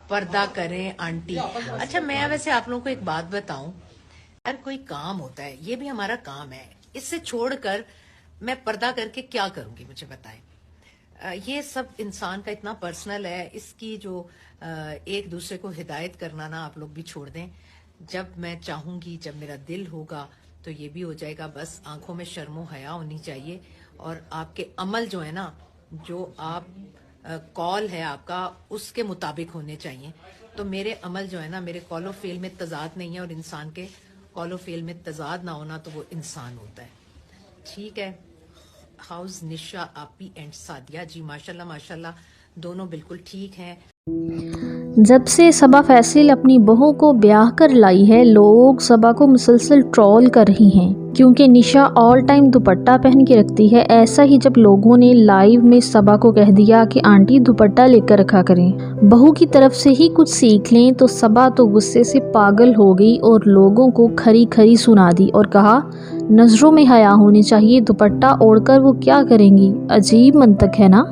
पर्दा करें आंटी। अच्छा, मैं वैसे आप लोगों को एक बात बताऊं, यार कोई काम होता है, ये भी हमारा काम है, इससे छोड़कर मैं पर्दा करके क्या करूंगी, मुझे बताएं। ये सब इंसान का इतना पर्सनल है, इसकी जो एक दूसरे को हिदायत करना ना आप लोग भी छोड़ दें। जब मैं चाहूंगी, जब मेरा दिल होगा तो ये भी हो जाएगा। बस आंखों में शर्मो हया होनी चाहिए, और आपके अमल जो है ना, जो आप कॉल है आपका, उसके मुताबिक होने चाहिए। तो मेरे अमल जो है ना, मेरे कॉल ऑफ फेल में तजाद नहीं है, और इंसान के कॉल ऑफ फेल में तजाद ना होना तो वो इंसान होता है। ठीक है। हाउस निशा आपी एंड सादिया जी, माशाल्लाह माशाल्लाह, दोनों बिल्कुल ठीक हैं। जब से सबा फैसल अपनी बहू को ब्याह कर लाई है, लोग सबा को मुसलसल ट्रोल कर रही हैं क्योंकि निशा ऑल टाइम दुपट्टा पहन के रखती है। ऐसा ही जब लोगों ने लाइव में सबा को कह दिया कि आंटी दुपट्टा लेकर रखा करें, बहू की तरफ से ही कुछ सीख लें, तो सबा तो गुस्से से पागल हो गई और लोगों को खरी खरी सुना दी और कहा नज़रों में हया होनी चाहिए, दुपट्टा ओढ़कर वो क्या करेंगी। अजीब मंतक है ना।